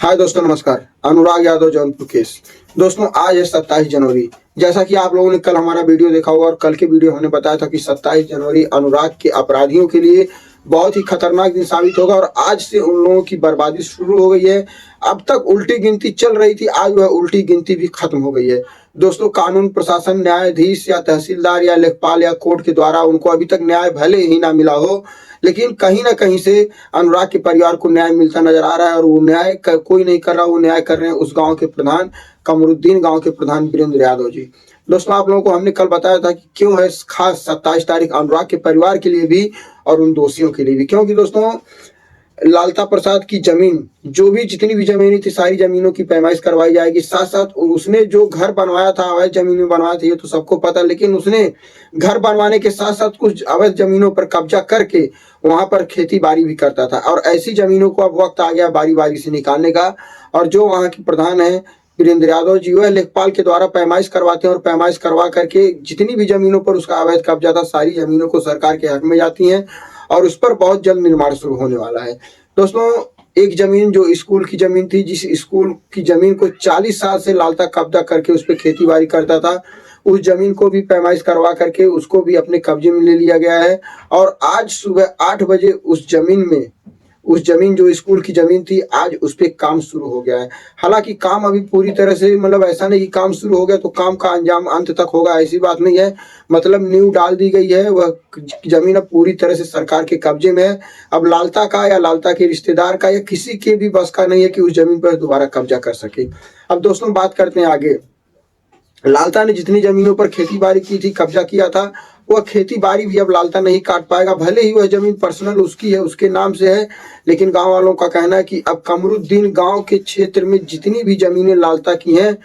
हाय दोस्तों, नमस्कार। अनुराग यादव, जौनपुर केस। दोस्तों, आज है 27 जनवरी। जैसा कि आप लोगों ने कल हमारा वीडियो देखा होगा और कल के वीडियो हमने बताया था कि 27 जनवरी अनुराग के अपराधियों के लिए बहुत ही खतरनाक दिन साबित होगा और आज से उन लोगों की बर्बादी शुरू हो गई है। अब तक उल्टी गिनती चल रही थी, आज वह उल्टी गिनती भी खत्म हो गई है। दोस्तों, कानून प्रशासन, न्यायाधीश या तहसीलदार या लेखपाल या कोर्ट के द्वारा उनको अभी तक न्याय भले ही ना मिला हो, लेकिन कहीं ना कहीं से अनुराग के परिवार को न्याय मिलता नजर आ रहा है और वो न्याय कोई नहीं कर रहा, वो न्याय कर रहे हैं उस गांव के प्रधान कमरुद्दीन, गांव के प्रधान वीरेंद्र यादव जी। दोस्तों, आप लोगों को हमने कल बताया था कि क्यों है खास 27 तारीख अनुराग के परिवार के लिए भी और उन दोषियों के लिए भी, क्योंकि दोस्तों लालता प्रसाद की जमीन, जो भी जितनी भी जमीनें थी, सारी जमीनों की पैमाइश करवाई जाएगी। साथ साथ उसने जो घर बनवाया था, अवैध जमीन में बनवाया था, ये तो सबको पता, लेकिन उसने घर बनवाने के साथ साथ कुछ अवैध जमीनों पर कब्जा करके वहां पर खेती बाड़ी भी करता था और ऐसी जमीनों को अब वक्त आ गया बारी बारी से निकालने का। और जो वहां के प्रधान है वीरेंद्र यादव जी, वह लेखपाल के द्वारा पैमाइश करवाते हैं और पैमाइश करवा करके जितनी भी जमीनों पर उसका अवैध कब्जा था, सारी जमीनों को सरकार के हक में जाती हैं और उस पर बहुत जल्द निर्माण शुरू होने वाला है। दोस्तों, एक जमीन जो स्कूल की जमीन थी, जिस स्कूल की जमीन को 40 साल से लालता कब्जा करके उस पर खेती बाड़ी करता था, उस जमीन को भी पैमाइश करवा करके उसको भी अपने कब्जे में ले लिया गया है। और आज सुबह 8 बजे उस जमीन जो स्कूल की जमीन थी, आज उस पर काम शुरू हो गया है। हालांकि काम अभी पूरी तरह से, मतलब ऐसा नहीं कि काम शुरू हो गया तो काम का अंजाम अंत तक होगा, ऐसी बात नहीं है। मतलब नींव डाल दी गई है, वह जमीन अब पूरी तरह से सरकार के कब्जे में है। अब लालता का या लालता के रिश्तेदार का या किसी के भी बस का नहीं है कि उस जमीन पर दोबारा कब्जा कर सके। अब दोस्तों, बात करते हैं आगे। लालता ने जितनी जमीनों पर खेती बाड़ी की थी, कब्जा किया था, वह खेती बाड़ी भी अब लालता नहीं काट पाएगा। भले ही वह जमीन पर्सनल उसकी है, उसके नाम से है, लेकिन गांव वालों का कहना है कि अब कमरुद्दीन गांव के क्षेत्र में जितनी भी जमीनें लालता की हैं,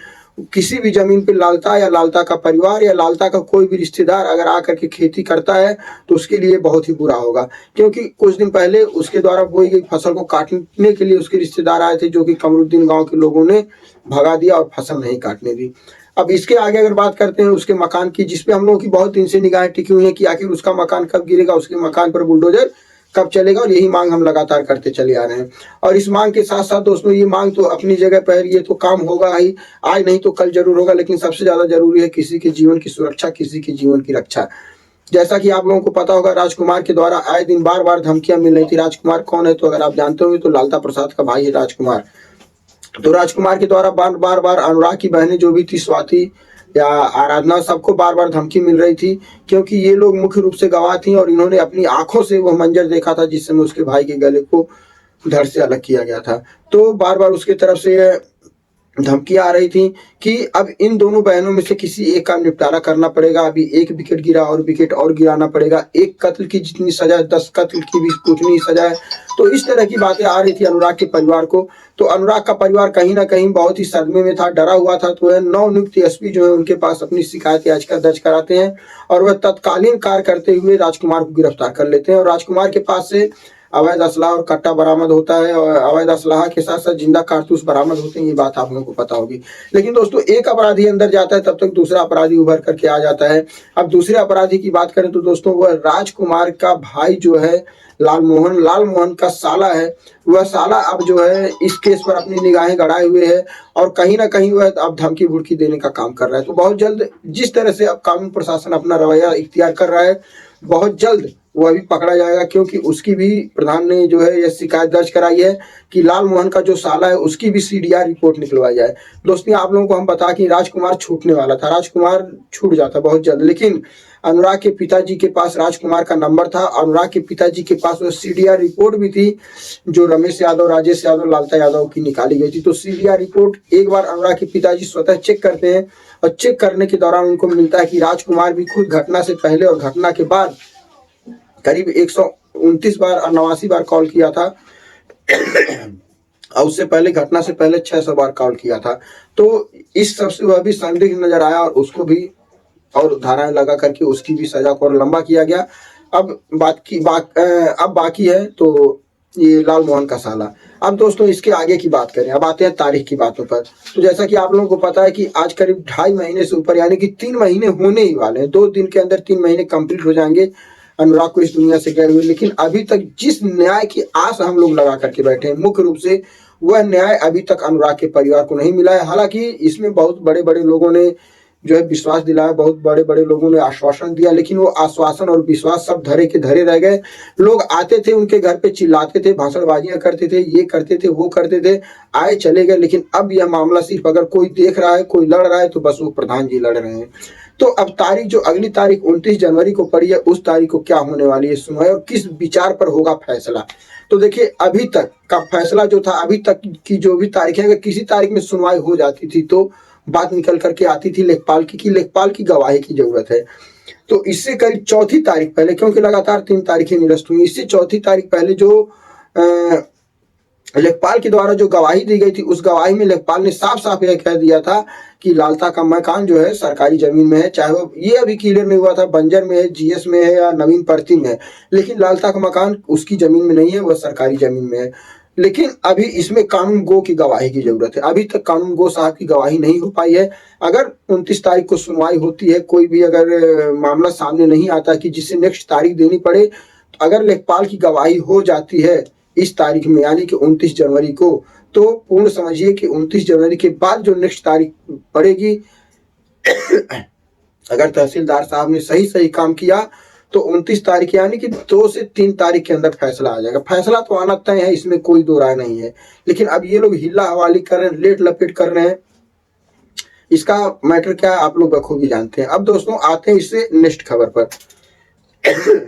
किसी भी जमीन पे लालता या लालता का परिवार या लालता का कोई भी रिश्तेदार अगर आकर के खेती करता है तो उसके लिए बहुत ही बुरा होगा। क्योंकि कुछ दिन पहले उसके द्वारा बोई गई फसल को काटने के लिए उसके रिश्तेदार आए थे, जो कि कमरुद्दीन गांव के लोगों ने भगा दिया और फसल नहीं काटने दी। अब इसके आगे अगर बात करते हैं उसके मकान की, जिसपे हम लोगों की बहुत दिन से निगाहें टिकी हुई है कि आखिर उसका मकान कब गिरेगा, उसके मकान पर बुलडोजर कब चलेगा, और यही मांग हम लगातार करते चले आ रहे हैं। और इस मांग के साथ साथ दोस्तों, ये मांग तो अपनी जगह पर, ये तो काम होगा ही, आज नहीं तो कल जरूर होगा, लेकिन सबसे ज्यादा जरूरी है किसी के जीवन की सुरक्षा, किसी के जीवन की रक्षा। जैसा कि आप लोगों को पता होगा, राजकुमार के द्वारा आए दिन बार बार धमकियां मिल रही थी। राजकुमार कौन है, तो अगर आप जानते होंगे तो लालता प्रसाद का भाई है राजकुमार। तो राजकुमार के द्वारा बार बार अनुराग की बहनें जो भी थी, स्वाति या आराधना, सबको बार बार धमकी मिल रही थी, क्योंकि ये लोग मुख्य रूप से गवाह थी और इन्होंने अपनी आंखों से वह मंजर देखा था जिस समय उसके भाई के गले को धड़ से अलग किया गया था। तो बार बार उसके तरफ से धमकियां आ रही थी कि अब इन दोनों बहनों में से किसी एक का निपटारा करना पड़ेगा। अभी एक विकेट गिरा और विकेट और गिराना पड़ेगा, एक कत्ल की जितनी सजा 10 कत्ल की भी उतनी ही सजा है। तो इस तरह की बातें आ रही थी अनुराग के परिवार को। तो अनुराग का परिवार कहीं ना कहीं बहुत ही सदमे में था, डरा हुआ था। तो नवनियुक्त एसपी जो है उनके पास अपनी शिकायत याचिका दर्ज कराते हैं और वह तत्कालीन कार्य करते हुए राजकुमार को गिरफ्तार कर लेते हैं और राजकुमार के पास से अवैध असलाह और कट्टा बरामद होता है और अवैध असलाह के साथ साथ जिंदा कारतूस बरामद होते हैं। ये बात आप लोगों को पता होगी। लेकिन दोस्तों, एक अपराधी अंदर जाता है तब तक दूसरा अपराधी उभर करके आ जाता है। अब दूसरे अपराधी की बात करें तो दोस्तों, वह राजकुमार का भाई जो है लाल मोहन का साला है। वह साला अब जो है इस केस पर अपनी निगाहें गड़ाए हुए है और कहीं ना कहीं वह अब धमकी भुड़की देने का काम कर रहा है। तो बहुत जल्द जिस तरह से अब कानून प्रशासन अपना रवैया इख्तियार कर रहा है, बहुत जल्द वह भी पकड़ा जाएगा, क्योंकि उसकी भी प्रधान ने जो है यह शिकायत दर्ज कराई है कि लाल मोहन का जो साला है उसकी भी सीडीआर रिपोर्ट निकलवाई जाए। दोस्तों, आप लोगों को हम बता कि राजकुमार छूटने वाला था, राजकुमार छूट जाता बहुत जल्द, लेकिन अनुराग के पिताजी के पास राजकुमार का नंबर था। अनुराग के पिताजी के पास वो सीडीआर रिपोर्ट भी थी जो रमेश यादव, राजेश यादव, लालता यादव की निकाली गई थी। तो सीडीआर रिपोर्ट एक बार अनुराग के पिताजी स्वतः चेक करते हैं और चेक करने के दौरान उनको मिलता है कि राजकुमार भी खुद घटना से पहले और घटना के बाद करीब 129 बार और 89 बार कॉल किया था और उससे पहले घटना से पहले 600 बार कॉल किया था। तो इस सबसे वह भी संदिग्ध नजर आया और उसको भी और धाराएं लगा करके उसकी भी सजा को और लंबा किया गया। अब बाकी है तो ये लाल मोहन का साला। अब दोस्तों, इसके आगे की बात करें, अब आते हैं तारीख की बातों पर। तो जैसा कि आप लोगों को पता है कि आज करीब 2.5 महीने से ऊपर, यानी कि 3 महीने होने ही वाले हैं। 2 दिन के अंदर 3 महीने कंप्लीट हो जाएंगे अनुराग को इस दुनिया से गए हुए। लेकिन अभी तक जिस न्याय की आस हम लोग लगा करके बैठे हैं, मुख्य रूप से वह न्याय अभी तक अनुराग के परिवार को नहीं मिला है। हालांकि इसमें बहुत बड़े बड़े लोगों ने जो है विश्वास दिलाया, बहुत बड़े बड़े लोगों ने आश्वासन दिया, लेकिन वो आश्वासन और विश्वास सब धरे के धरे रह गए। लोग आते थे उनके घर पे, चिल्लाते थे, भाषणबाजियां करते थे, ये करते थे, वो करते थे, आए चले गए। लेकिन अब यह मामला सिर्फ अगर कोई देख रहा है, कोई लड़ रहा है, तो बस वो प्रधान जी लड़ रहे हैं। तो अब तारीख, जो अगली तारीख 29 जनवरी को पड़ी है, उस तारीख को क्या होने वाली है सुनवाई और किस विचार पर होगा फैसला। तो देखिए, अभी तक का फैसला जो था, अभी तक की जो भी तारीख है, अगर किसी तारीख में सुनवाई हो जाती थी तो बात निकल करके आती थी लेखपाल की, कि लेखपाल की गवाही की जरूरत है। तो इससे करीब चौथी तारीख पहले, क्योंकि लगातार 3 तारीखें निरस्त हुई, इससे चौथी तारीख पहले जो लेखपाल के द्वारा जो गवाही दी गई थी, उस गवाही में लेखपाल ने साफ साफ यह कह दिया था कि लालता का मकान जो है सरकारी जमीन में है। चाहे वो, ये अभी क्लियर नहीं हुआ था बंजर में है, जीएस में है या नवीन परती में है, लेकिन लालता का मकान उसकी जमीन में नहीं है, वह सरकारी जमीन में है। लेकिन अभी इसमें कानून गो की गवाही की जरूरत है। अभी तक कानून गो साहब की गवाही नहीं हो पाई है। अगर 29 तारीख को सुनवाई होती है, कोई भी अगर मामला सामने नहीं आता कि जिससे नेक्स्ट तारीख देनी पड़े, तो अगर लेखपाल की गवाही हो जाती है इस तारीख में, यानी कि 29 जनवरी को, तो पूर्ण समझिए कि 29 जनवरी के बाद जो नेक्स्ट तारीख पड़ेगी, अगर तहसीलदार साहब ने सही सही काम किया तो 29 तारीख यानी कि 2 से 3 तारीख के अंदर फैसला आ जाएगा। फैसला तो आना तय है, इसमें कोई दो राय नहीं है। लेकिन अब ये लोग हिला हवाली कर रहे हैं, लेट लपेट कर रहे हैं, इसका मैटर क्या है आप लोग बखूबी जानते हैं। अब दोस्तों आते हैं इससे नेक्स्ट खबर पर।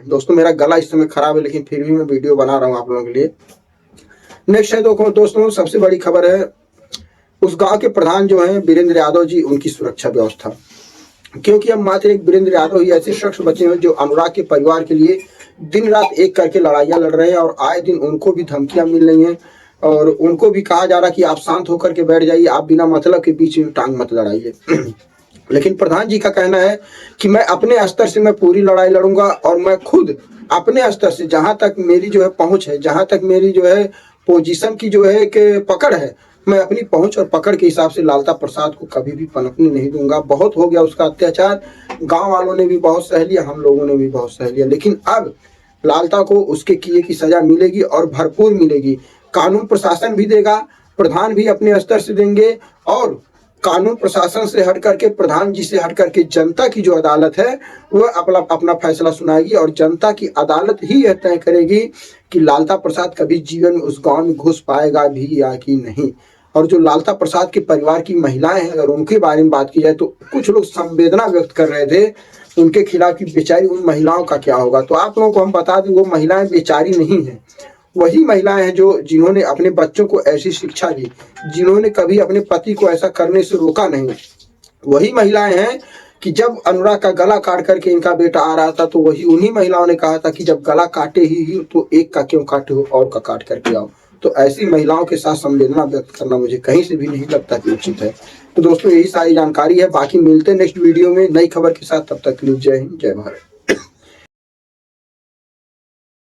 दोस्तों मेरा गला इस समय खराब है, लेकिन फिर भी मैं वीडियो बना रहा हूँ आप लोगों के लिए। नेक्स्ट है दोस्तों सबसे बड़ी खबर है, उस गांव के प्रधान जो हैं वीरेंद्र यादव जी, उनकी सुरक्षा व्यवस्था। क्योंकि अब मात्र एक वीरेंद्र यादव ही ऐसे शख्स बचे हैं जो अनुराग के परिवार के लिए दिन रात एक करके लड़ाइयाँ लड़ रहे हैं, और आए दिन उनको भी धमकियां मिल रही हैं, और उनको भी कहा जा रहा है कि आप शांत होकर के बैठ जाइए, आप बिना मतलब के बीच में टांग मत लड़ाइए। लेकिन प्रधान जी का कहना है कि मैं अपने स्तर से मैं पूरी लड़ाई लड़ूंगा, और मैं खुद अपने स्तर से, जहां तक मेरी जो है पहुंच है, जहां तक मेरी जो है पोजीशन की जो है कि पकड़ है, मैं अपनी पहुंच और पकड़ के हिसाब से लालता प्रसाद को कभी भी पनपने नहीं दूंगा। बहुत हो गया उसका अत्याचार, गांव वालों ने भी बहुत सह लिया, हम लोगों ने भी बहुत सह लिया, लेकिन अब लालता को उसके किए की सजा मिलेगी और भरपूर मिलेगी। कानून प्रशासन भी देगा, प्रधान भी अपने स्तर से देंगे, और कानून प्रशासन से हट करके, प्रधान जी से हट करके जनता की जो अदालत है वह अपना फैसला सुनाएगी, और जनता की अदालत ही यह तय करेगी कि लालता प्रसाद कभी जीवन में उस गांव में घुस पाएगा भी या कि नहीं। और जो लालता प्रसाद के परिवार की महिलाएं हैं, अगर उनके बारे में बात की जाए तो कुछ लोग संवेदना व्यक्त कर रहे थे उनके खिलाफ कि बेचारी उन महिलाओं का क्या होगा। तो आप लोगों को हम बता दें, वो महिलाएं बेचारी नहीं है, वही महिलाएं हैं जो जिन्होंने अपने बच्चों को ऐसी शिक्षा दी, जिन्होंने कभी अपने पति को ऐसा करने से रोका नहीं। वही महिलाएं हैं कि जब अनुराग का गला काट करके इनका बेटा आ रहा था, तो वही उन्हीं महिलाओं ने कहा था कि जब गला काटे ही तो एक का क्यों काटे हो, और का काट करके आओ। तो ऐसी महिलाओं के साथ संवेदना व्यक्त करना मुझे कहीं से भी नहीं लगता कि उचित है। तो दोस्तों यही सारी जानकारी है, बाकी मिलते हैं नेक्स्ट वीडियो में नई खबर के साथ। तब तक के लिए जय हिंद, जय भारत।